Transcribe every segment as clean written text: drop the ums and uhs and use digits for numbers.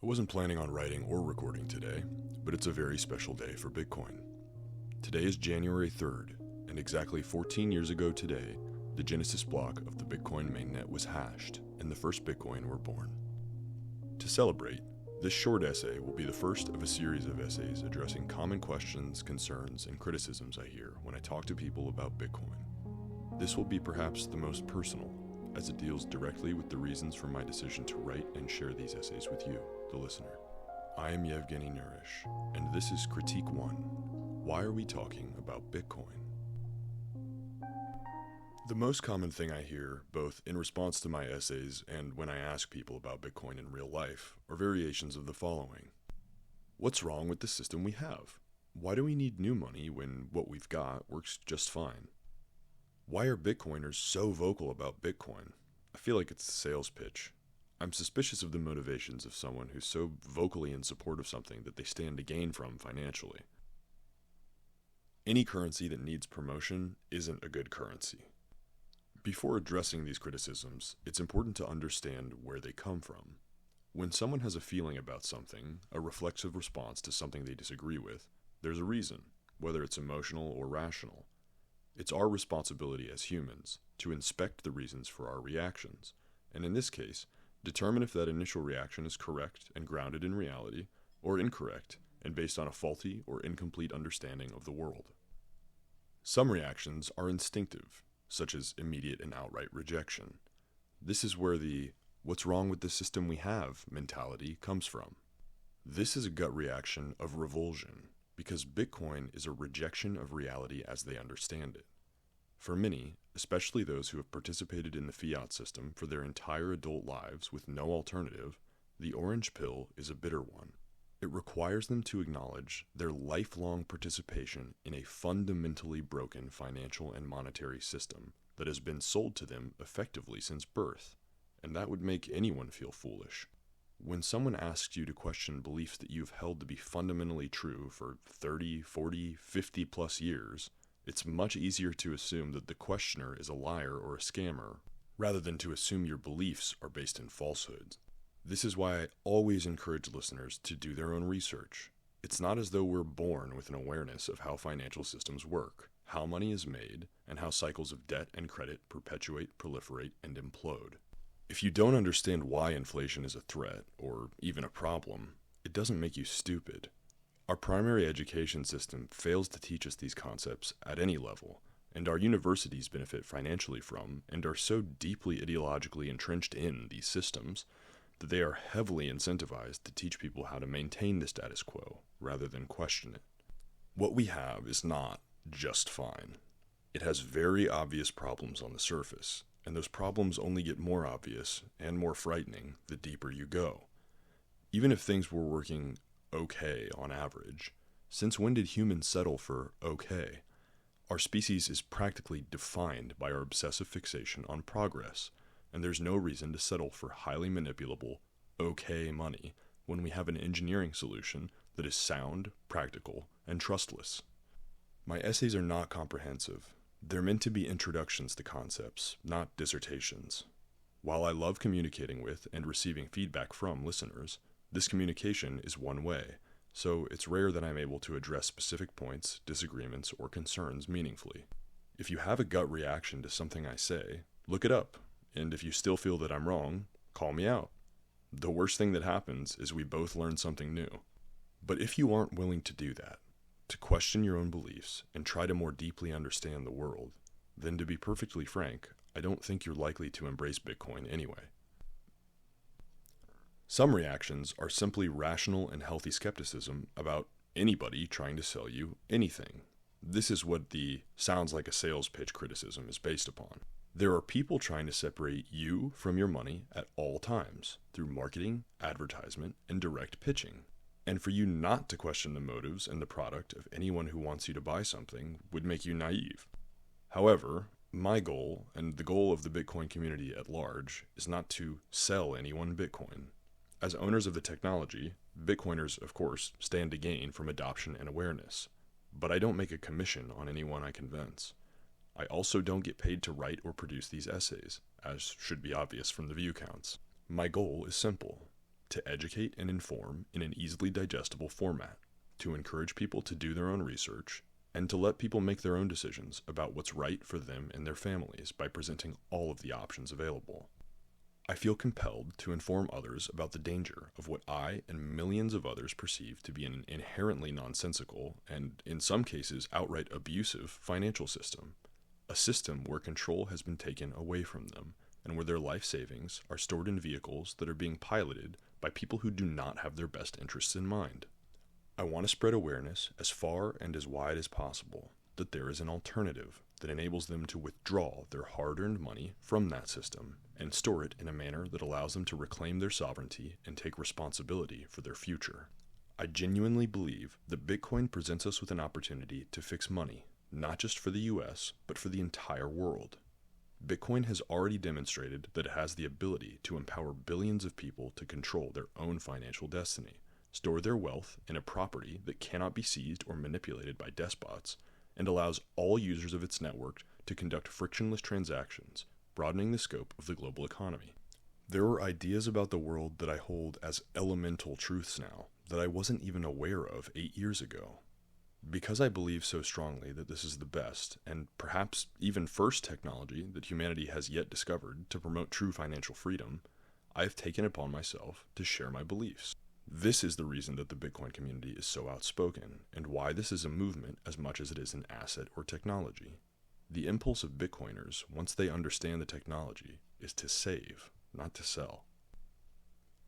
I wasn't planning on writing or recording today, but it's a very special day for Bitcoin. Today is January 3rd, and exactly 14 years ago today, the Genesis block of the Bitcoin mainnet was hashed, and the first Bitcoin were born. To celebrate, this short essay will be the first of a series of essays addressing common questions, concerns, and criticisms I hear when I talk to people about Bitcoin. This will be perhaps the most personal, as it deals directly with the reasons for my decision to write and share these essays with you, the listener. I am Yevgeny Nourish, and this is Critique 1. Why are we talking about Bitcoin? The most common thing I hear, both in response to my essays and when I ask people about Bitcoin in real life, are variations of the following. What's wrong with the system we have? Why do we need new money when what we've got works just fine? Why are Bitcoiners so vocal about Bitcoin? I feel like it's a sales pitch. I'm suspicious of the motivations of someone who's so vocally in support of something that they stand to gain from financially. Any currency that needs promotion isn't a good currency. Before addressing these criticisms, it's important to understand where they come from. When someone has a feeling about something, a reflexive response to something they disagree with, there's a reason, whether it's emotional or rational. It's our responsibility as humans to inspect the reasons for our reactions, and in this case, determine if that initial reaction is correct and grounded in reality, or incorrect and based on a faulty or incomplete understanding of the world. Some reactions are instinctive, such as immediate and outright rejection. This is where the "what's wrong with the system we have" mentality comes from. This is a gut reaction of revulsion, because Bitcoin is a rejection of reality as they understand it. For many, especially those who have participated in the fiat system for their entire adult lives with no alternative, the orange pill is a bitter one. It requires them to acknowledge their lifelong participation in a fundamentally broken financial and monetary system that has been sold to them effectively since birth, and that would make anyone feel foolish. When someone asks you to question beliefs that you've held to be fundamentally true for 30, 40, 50 plus years, it's much easier to assume that the questioner is a liar or a scammer, rather than to assume your beliefs are based in falsehoods. This is why I always encourage listeners to do their own research. It's not as though we're born with an awareness of how financial systems work, how money is made, and how cycles of debt and credit perpetuate, proliferate, and implode. If you don't understand why inflation is a threat, or even a problem, it doesn't make you stupid. Our primary education system fails to teach us these concepts at any level, and our universities benefit financially from and are so deeply ideologically entrenched in these systems that they are heavily incentivized to teach people how to maintain the status quo rather than question it. What we have is not just fine. It has very obvious problems on the surface, and those problems only get more obvious and more frightening the deeper you go. Even if things were working okay on average, since when did humans settle for okay? Our species is practically defined by our obsessive fixation on progress, and there's no reason to settle for highly manipulable okay money when we have an engineering solution that is sound, practical, and trustless. My essays are not comprehensive. They're meant to be introductions to concepts, not dissertations. While I love communicating with and receiving feedback from listeners, this communication is one way, so it's rare that I'm able to address specific points, disagreements, or concerns meaningfully. If you have a gut reaction to something I say, look it up, and if you still feel that I'm wrong, call me out. The worst thing that happens is we both learn something new. But if you aren't willing to do that, to question your own beliefs and try to more deeply understand the world, then to be perfectly frank, I don't think you're likely to embrace Bitcoin anyway. Some reactions are simply rational and healthy skepticism about anybody trying to sell you anything. This is what the sounds like a sales pitch criticism is based upon. There are people trying to separate you from your money at all times through marketing, advertisement, and direct pitching. And for you not to question the motives and the product of anyone who wants you to buy something would make you naive. However, my goal, and the goal of the Bitcoin community at large, is not to sell anyone Bitcoin. As owners of the technology, Bitcoiners, of course, stand to gain from adoption and awareness. But I don't make a commission on anyone I convince. I also don't get paid to write or produce these essays, as should be obvious from the view counts. My goal is simple: to educate and inform in an easily digestible format, to encourage people to do their own research, and to let people make their own decisions about what's right for them and their families by presenting all of the options available. I feel compelled to inform others about the danger of what I and millions of others perceive to be an inherently nonsensical and, in some cases, outright abusive financial system. A system where control has been taken away from them, and where their life savings are stored in vehicles that are being piloted by people who do not have their best interests in mind. I want to spread awareness as far and as wide as possible that there is an alternative that enables them to withdraw their hard-earned money from that system and store it in a manner that allows them to reclaim their sovereignty and take responsibility for their future. I genuinely believe that Bitcoin presents us with an opportunity to fix money, not just for the US, but for the entire world. Bitcoin has already demonstrated that it has the ability to empower billions of people to control their own financial destiny, store their wealth in a property that cannot be seized or manipulated by despots, and allows all users of its network to conduct frictionless transactions, broadening the scope of the global economy. There are ideas about the world that I hold as elemental truths now that I wasn't even aware of 8 years ago. Because I believe so strongly that this is the best, and perhaps even first technology that humanity has yet discovered to promote true financial freedom, I have taken upon myself to share my beliefs. This is the reason that the Bitcoin community is so outspoken, and why this is a movement as much as it is an asset or technology. The impulse of Bitcoiners, once they understand the technology, is to save, not to sell.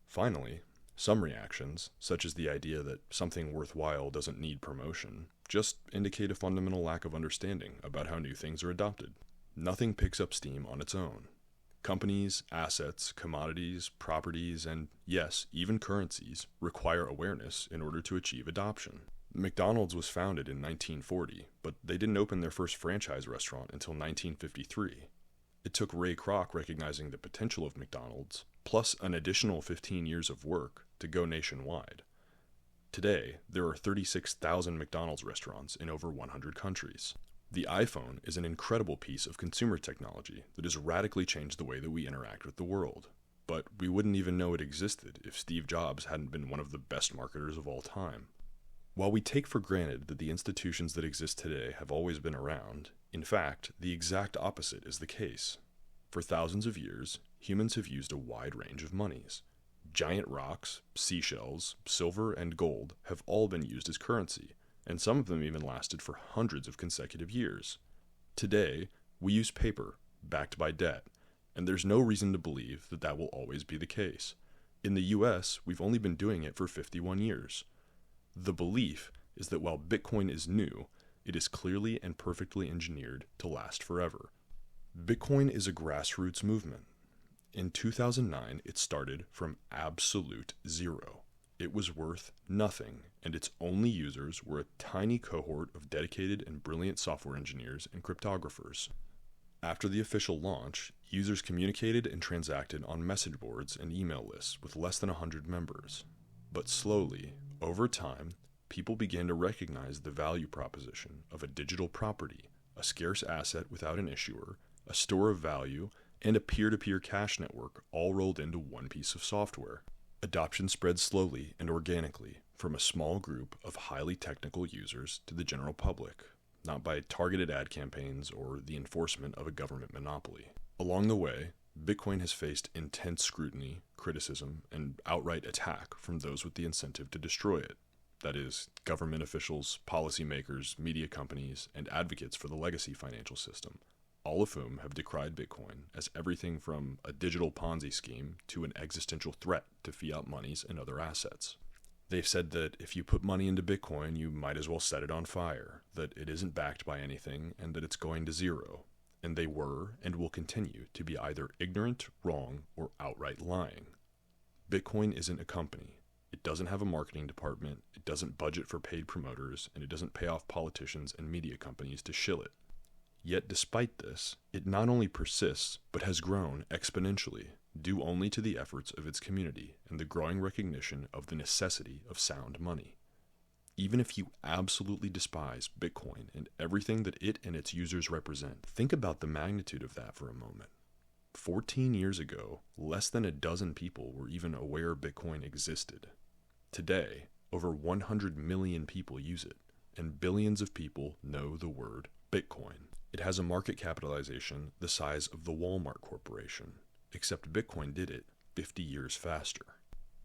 Finally, some reactions, such as the idea that something worthwhile doesn't need promotion, just indicate a fundamental lack of understanding about how new things are adopted. Nothing picks up steam on its own. Companies, assets, commodities, properties, and yes, even currencies require awareness in order to achieve adoption. McDonald's was founded in 1940, but they didn't open their first franchise restaurant until 1953. It took Ray Kroc recognizing the potential of McDonald's, plus an additional 15 years of work, to go nationwide. Today, there are 36,000 McDonald's restaurants in over 100 countries. The iPhone is an incredible piece of consumer technology that has radically changed the way that we interact with the world. But we wouldn't even know it existed if Steve Jobs hadn't been one of the best marketers of all time. While we take for granted that the institutions that exist today have always been around, in fact, the exact opposite is the case. For thousands of years, humans have used a wide range of monies. Giant rocks, seashells, silver, and gold have all been used as currency, and some of them even lasted for hundreds of consecutive years. Today, we use paper, backed by debt, and there's no reason to believe that that will always be the case. In the US, we've only been doing it for 51 years. The belief is that while Bitcoin is new, it is clearly and perfectly engineered to last forever. Bitcoin is a grassroots movement. In 2009, it started from absolute zero. It was worth nothing, and its only users were a tiny cohort of dedicated and brilliant software engineers and cryptographers. After the official launch, users communicated and transacted on message boards and email lists with less than 100 members. But slowly, over time, people began to recognize the value proposition of a digital property, a scarce asset without an issuer, a store of value, and a peer-to-peer cash network all rolled into one piece of software. Adoption spread slowly and organically from a small group of highly technical users to the general public, not by targeted ad campaigns or the enforcement of a government monopoly. Along the way, Bitcoin has faced intense scrutiny, criticism, and outright attack from those with the incentive to destroy it. That is, government officials, policymakers, media companies, and advocates for the legacy financial system, all of whom have decried Bitcoin as everything from a digital Ponzi scheme to an existential threat to fiat monies and other assets. They've said that if you put money into Bitcoin, you might as well set it on fire, that it isn't backed by anything, and that it's going to zero. And they were and will continue to be either ignorant, wrong, or outright lying. Bitcoin isn't a company. It doesn't have a marketing department, it doesn't budget for paid promoters, and it doesn't pay off politicians and media companies to shill it. Yet despite this, it not only persists, but has grown exponentially, due only to the efforts of its community and the growing recognition of the necessity of sound money. Even if you absolutely despise Bitcoin and everything that it and its users represent, think about the magnitude of that for a moment. 14 years ago, less than a dozen people were even aware Bitcoin existed. Today, over 100 million people use it, and billions of people know the word Bitcoin. It has a market capitalization the size of the Walmart Corporation, except Bitcoin did it 50 years faster.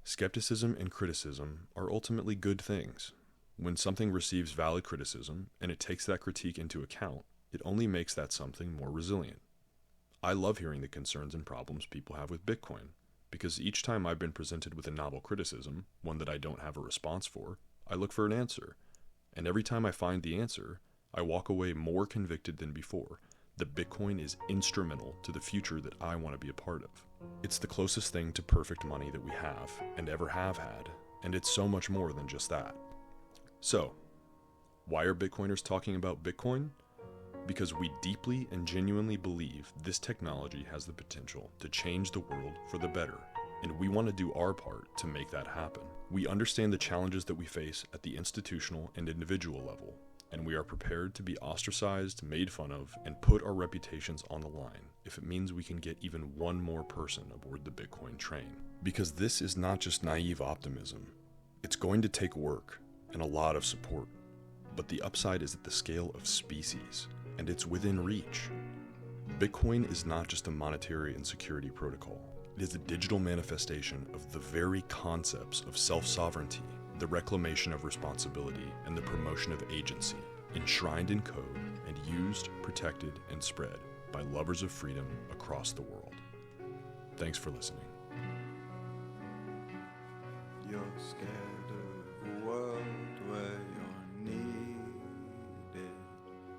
Skepticism and criticism are ultimately good things. When something receives valid criticism and it takes that critique into account, it only makes that something more resilient. I love hearing the concerns and problems people have with Bitcoin, because each time I've been presented with a novel criticism, one that I don't have a response for, I look for an answer. And every time I find the answer, I walk away more convicted than before that Bitcoin is instrumental to the future that I want to be a part of. It's the closest thing to perfect money that we have and ever have had, and it's so much more than just that. So, why are Bitcoiners talking about Bitcoin? Because we deeply and genuinely believe this technology has the potential to change the world for the better, and we want to do our part to make that happen. We understand the challenges that we face at the institutional and individual level, and we are prepared to be ostracized, made fun of, and put our reputations on the line if it means we can get even one more person aboard the Bitcoin train. Because this is not just naive optimism. It's going to take work and a lot of support, but the upside is at the scale of species, and it's within reach. Bitcoin is not just a monetary and security protocol. It is a digital manifestation of the very concepts of self-sovereignty, the reclamation of responsibility, and the promotion of agency, enshrined in code and used, protected, and spread by lovers of freedom across the world. Thanks for listening. You're scared of a world where you're needed,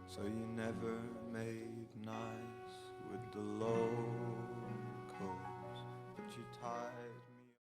so you never made nice with the Lord.